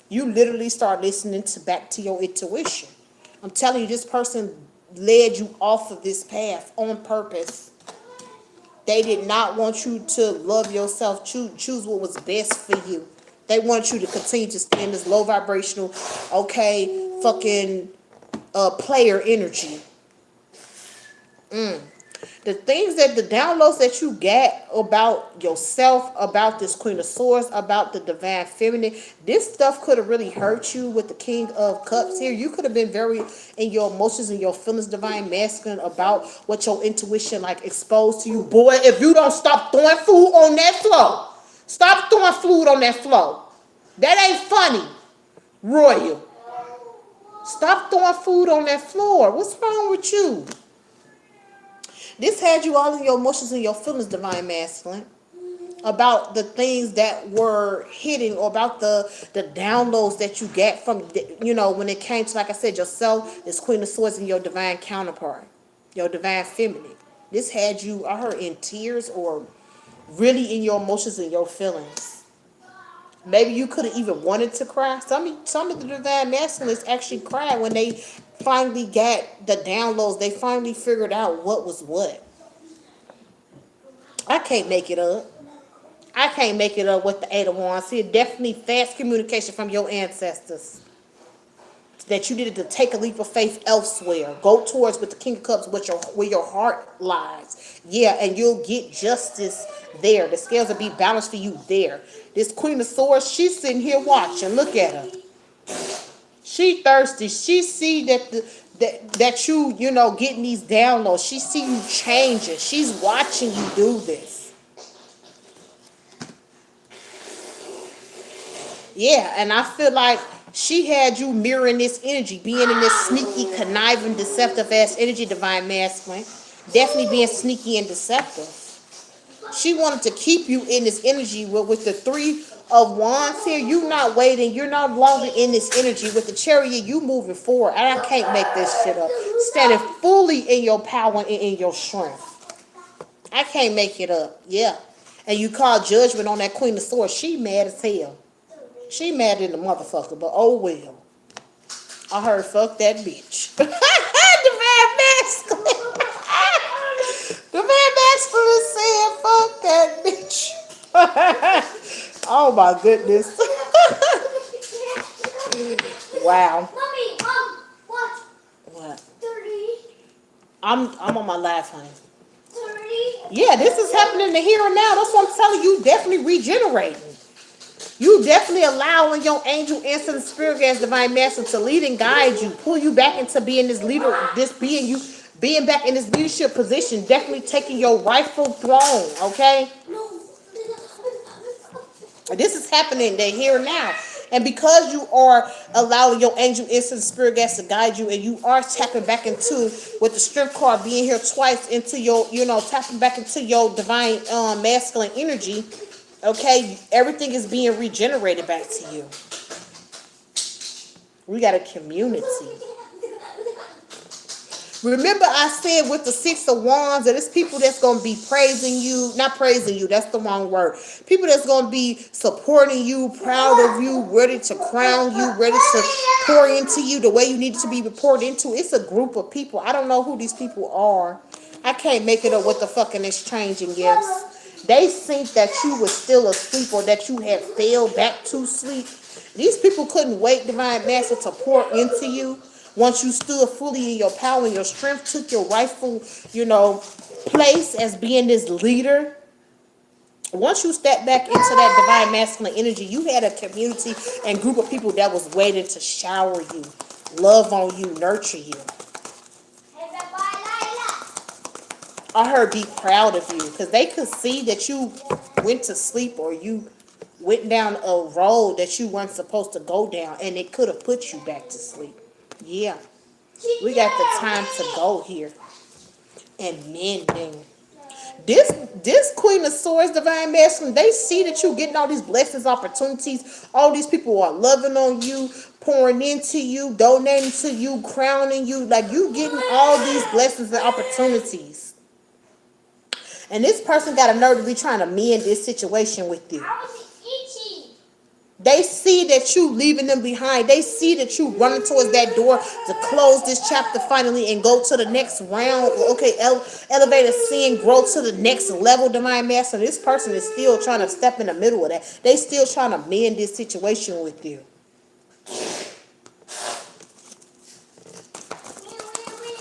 You literally start listening to back to your intuition. I'm telling you, this person led you off of this path on purpose. They did not want you to love yourself, choose what was best for you. They want you to continue to stay in this low vibrational, okay, fucking player energy. The things that the downloads that you get about yourself, about this Queen of Swords, about the divine feminine, this stuff could have really hurt you with the King of Cups here. You could have been very in your emotions and your feelings, divine masculine, about what your intuition like exposed to you. Boy, if you don't stop throwing food on that floor, stop throwing food on that floor. That ain't funny, Royal. Stop throwing food on that floor. What's wrong with you? This had you all in your emotions and your feelings, divine masculine, about the things that were hidden, or about the downloads that you get from, when it came to, like I said, yourself, this Queen of Swords, and your divine counterpart, your divine feminine. This had you, I heard, in tears, or really in your emotions and your feelings. Maybe you could have even wanted to cry. Some of the divine masculines actually cried when they finally got the downloads. They finally figured out what was what. I can't make it up. I can't make it up with the Eight of Wands. See, definitely fast communication from your ancestors. That you needed to take a leap of faith elsewhere. Go towards with the King of Cups, where your heart lies. Yeah, and you'll get justice there. The scales will be balanced for you there. This Queen of Swords, she's sitting here watching. Look at her. She thirsty. She see that you getting these downloads. She see you changing. She's watching you do this. Yeah, and I feel like she had you mirroring this energy, being in this sneaky, conniving, deceptive ass energy, divine masculine. Definitely being sneaky and deceptive. She wanted to keep you in this energy with the Three of Wands here. You not waiting. You're not longer in this energy. With the Chariot, you moving forward. And I can't make this shit up. Standing fully in your power and in your strength. I can't make it up. Yeah. And you call judgment on that Queen of Swords. She mad as hell. She mad in the motherfucker, but oh well. I heard fuck that bitch. Divine masculine. Divine masculine said fuck that bitch. Oh my goodness. Wow. Mommy, what? What? 30. I'm on my life, honey. 30. Yeah, this is happening in the here and now. That's what I'm telling you. Definitely regenerating. You definitely allowing your angel, ancestor, spirit guides, divine master to lead and guide you, pull you back into being this leader, being back in this leadership position, definitely taking your rightful throne, okay? This is happening the here and now. And because you are allowing your angel, ancestor, spirit guides to guide you, and you are tapping back into, with the strength card being here twice, into your, tapping back into your divine masculine energy. Okay, everything is being regenerated back to you. We got a community. Remember I said with the Six of Wands that it's people that's going to be praising you. Not praising you, that's the wrong word. People that's going to be supporting you, proud of you, ready to crown you, ready to pour into you the way you need to be poured into. It's a group of people. I don't know who these people are. I can't make it up with the fucking exchanging gifts. They think that you were still asleep, or that you had fell back to sleep. These people couldn't wait, divine master, to pour into you. Once you stood fully in your power and your strength, took your rightful, place as being this leader. Once you stepped back into that divine masculine energy, you had a community and group of people that was waiting to shower you, love on you, nurture you. I heard be proud of you, because they could see that you went to sleep, or you went down a road that you weren't supposed to go down, and it could have put you back to sleep. Yeah, we got the time to go here. And mending. This Queen of Swords, Divine Masculine, they see that you getting all these blessings, opportunities. All these people are loving on you, pouring into you, donating to you, crowning you. Like you getting all these blessings and opportunities. And this person got a nerve to be trying to mend this situation with you. I was itchy. They see that you leaving them behind. They see that you running towards that door to close this chapter finally and go to the next round. Okay, elevate a sin, grow to the next level, Divine Master. This person is still trying to step in the middle of that. They still trying to mend this situation with you.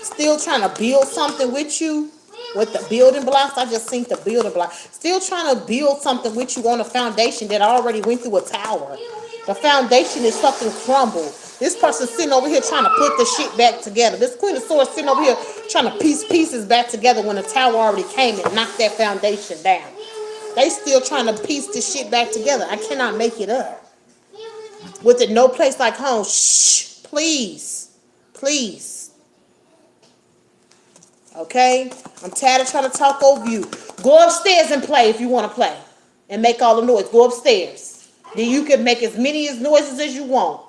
Still trying to build something with you. With the building blocks, I just seen the building block. Still trying to build something with you on a foundation that already went through a tower. The foundation is fucking crumbled. This person sitting over here trying to put the shit back together. This Queen of Swords sitting over here trying to piece pieces back together when the tower already came and knocked that foundation down. They still trying to piece this shit back together. I cannot make it up. With it no place like home. Shh, please, please. Okay? I'm tired of trying to talk over you. Go upstairs and play if you want to play. And make all the noise. Go upstairs. Then you can make as many noises as you want.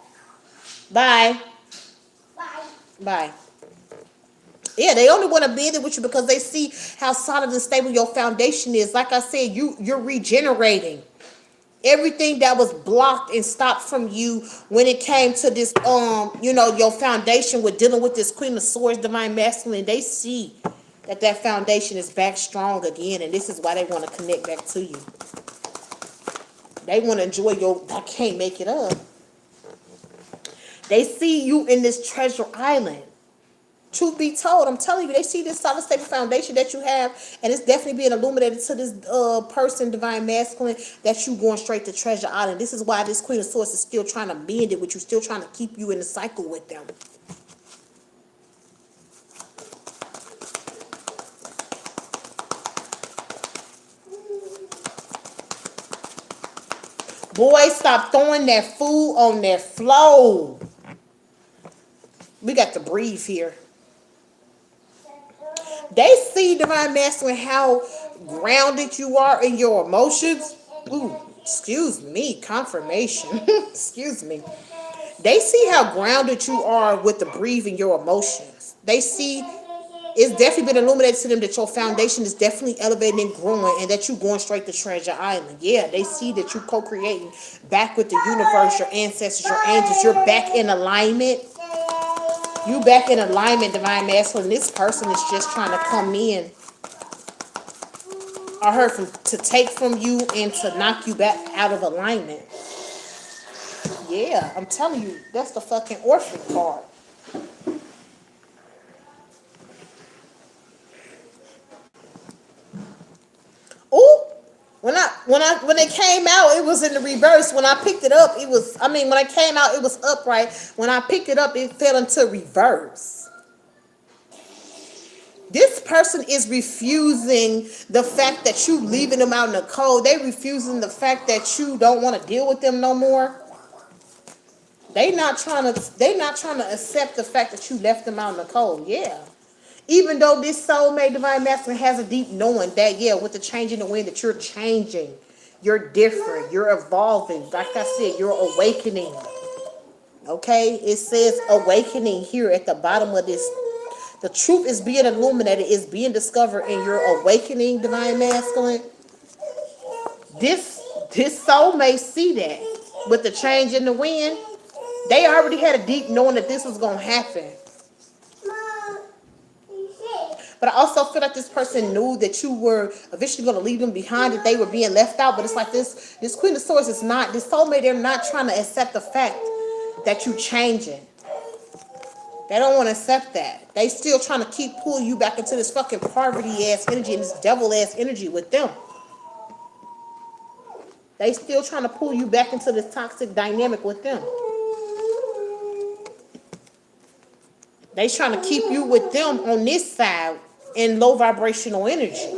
Bye. Bye. Bye. Yeah, they only want to be in it with you because they see how solid and stable your foundation is. Like I said, you're regenerating. Everything that was blocked and stopped from you when it came to this, your foundation with dealing with this Queen of Swords, Divine Masculine, they see that foundation is back strong again, and this is why they want to connect back to you. They want to enjoy I can't make it up. They see you in this treasure island. Truth be told, I'm telling you, they see this solid, stable foundation that you have, and it's definitely being illuminated to this person, Divine Masculine, that you going straight to Treasure Island. This is why this Queen of Swords is still trying to bend it with you, still trying to keep you in the cycle with them. Boy, stop throwing that food on that floor. We got to breathe here. They see, Divine Masculine, how grounded you are in your emotions. Ooh, excuse me, confirmation. Excuse me. They see how grounded you are with the breathing your emotions. They see it's definitely been illuminated to them that your foundation is definitely elevating and growing and that you're going straight to Treasure Island. Yeah, they see that you're co-creating back with the universe, your ancestors, your angels. You're back in alignment. You back in alignment, Divine Masculine. This person is just trying to come in. I heard to take from you and to knock you back out of alignment. Yeah, I'm telling you, that's the fucking orphan card. Ooh, when it came out, it was in the reverse. When I picked it up, when it came out, it was upright. When I picked it up, it fell into reverse. This person is refusing the fact that you leaving them out in the cold. They refusing the fact that you don't want to deal with them no more. They not trying to accept the fact that you left them out in the cold. Yeah. Even though this soulmate, Divine Masculine, has a deep knowing that, yeah, with the change in the wind, that you're changing. You're different. You're evolving. Like I said, you're awakening. Okay? It says awakening here at the bottom of this. The truth is being illuminated, is being discovered in your awakening, Divine Masculine. This soulmate see that. With the change in the wind, they already had a deep knowing that this was going to happen. But I also feel like this person knew that you were eventually going to leave them behind, that they were being left out. But it's like this Queen of Swords is not, this soulmate, they're not trying to accept the fact that you're changing. They don't want to accept that. They still trying to keep pulling you back into this fucking poverty-ass energy and this devil-ass energy with them. They still trying to pull you back into this toxic dynamic with them. They trying to keep you with them on this side in low vibrational energy.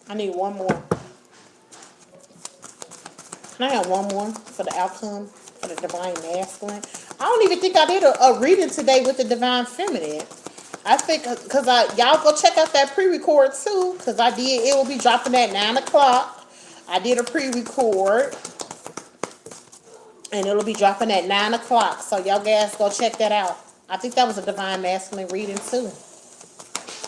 I need one more. Can I have one more for the outcome for the divine masculine? I don't even think I did a reading today with the divine feminine. I think because y'all go check out that pre-record too, because I did. It will be dropping at 9 o'clock. I did a pre-record, and it'll be dropping at 9 o'clock. So y'all guys go check that out. I think that was a divine masculine reading too.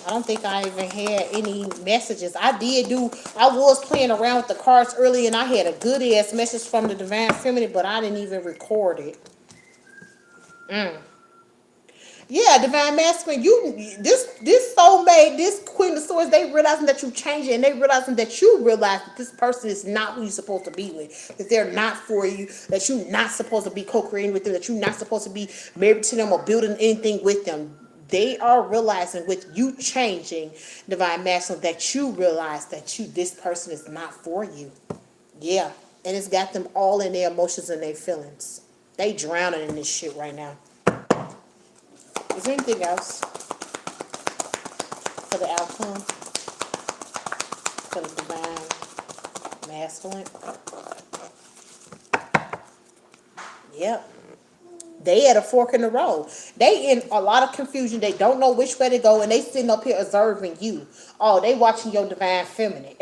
I don't think I even had any messages. I was playing around with the cards early, and I had a good ass message from the divine feminine, but I didn't even record it. Yeah, divine masculine, this soulmate, this queen of swords, they realizing that you changing, and they realizing that you realize that this person is not who you're supposed to be with, that they're not for you, that you're not supposed to be co-creating with them, that you're not supposed to be married to them or building anything with them. They are realizing with you changing, divine masculine, that you realize that this person is not for you. Yeah, and it's got them all in their emotions and their feelings. They drowning in this shit right now. Is there anything else for the outcome? For the divine masculine? Yep. They at a fork in the road. They in a lot of confusion. They don't know which way to go, and they sitting up here observing you. Oh, they watching your divine feminine.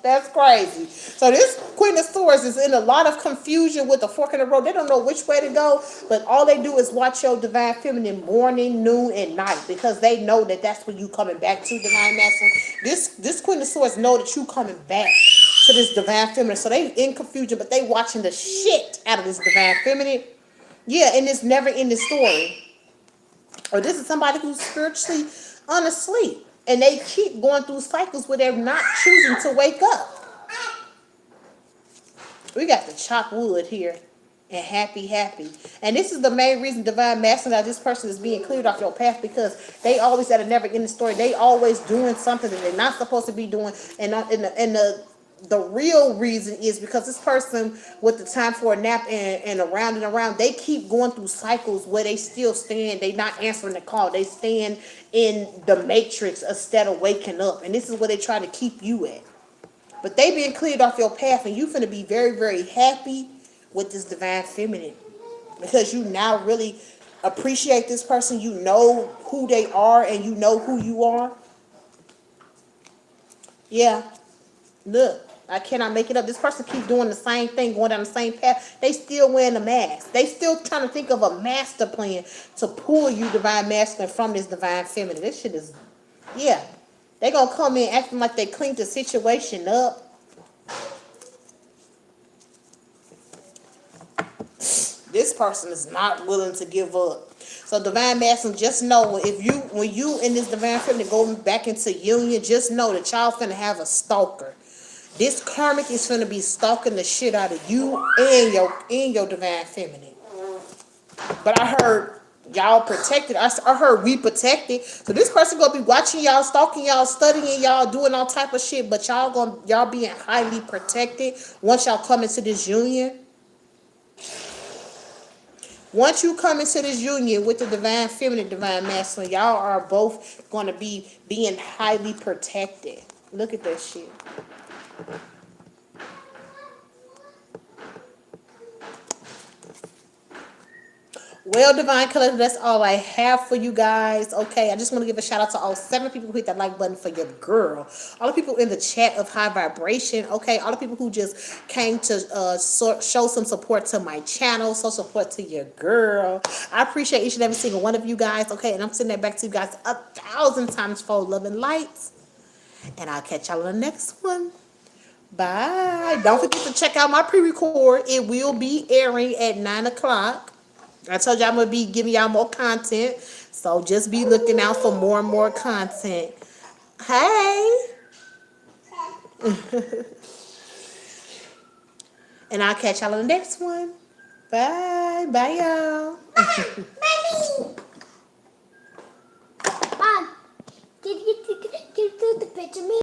That's crazy. So this Queen of Swords is in a lot of confusion with the fork in the road. They don't know which way to go, but all they do is watch your divine feminine morning, noon, and night, because they know that that's when you coming back to divine masculine. This Queen of Swords know that you coming back to this divine feminine. So they in confusion, but they watching the shit out of this divine feminine. Yeah, and it's never in the story. Or this is somebody who's spiritually unasleep. And they keep going through cycles where they're not choosing to wake up. We got the chop wood here. And happy. And this is the main reason divine masculine, that this person is being cleared off your path, because they always at a never ending story. They always doing something that they're not supposed to be doing. And the real reason is because this person with the time for a nap and around, they keep going through cycles where they still stand. They not answering the call. They stand in the matrix instead of waking up. And this is where they try to keep you at. But they being cleared off your path, and you finna be very, very happy with this divine feminine, because you now really appreciate this person. You know who they are, and you know who you are. Yeah. Look, I cannot make it up. This person keeps doing the same thing, going down the same path. They still wearing the mask. They still trying to think of a master plan to pull you, divine masculine, from this divine feminine. This shit is, yeah. They gonna come in acting like they cleaned the situation up. This person is not willing to give up. So divine masculine, just know when you in this divine feminine go back into union, just know that y'all finna have a stalker. This karmic is finna be stalking the shit out of you and your divine feminine. But I heard y'all protected. I heard we protected. So this person gonna be watching y'all, stalking y'all, studying y'all, doing all type of shit. But y'all being highly protected once y'all come into this union. Once you come into this union with the divine feminine, divine masculine, y'all are both going to be being highly protected. Look at that shit. Well, Divine Collective, that's all I have for you guys. Okay, I just want to give a shout out to all 7 people who hit that like button for your girl. All the people in the chat of High Vibration. Okay, all the people who just came to show some support to my channel, show support to your girl. I appreciate each and every single one of you guys. Okay, and I'm sending that back to you guys 1,000 times for love and lights. And I'll catch y'all on the next one. Bye. Don't forget to check out my pre-record. It will be airing at 9 o'clock. I told y'all I'm going to be giving y'all more content. So just be looking out for more and more content. Hey. And I'll catch y'all on the next one. Bye. Bye, y'all. Bye.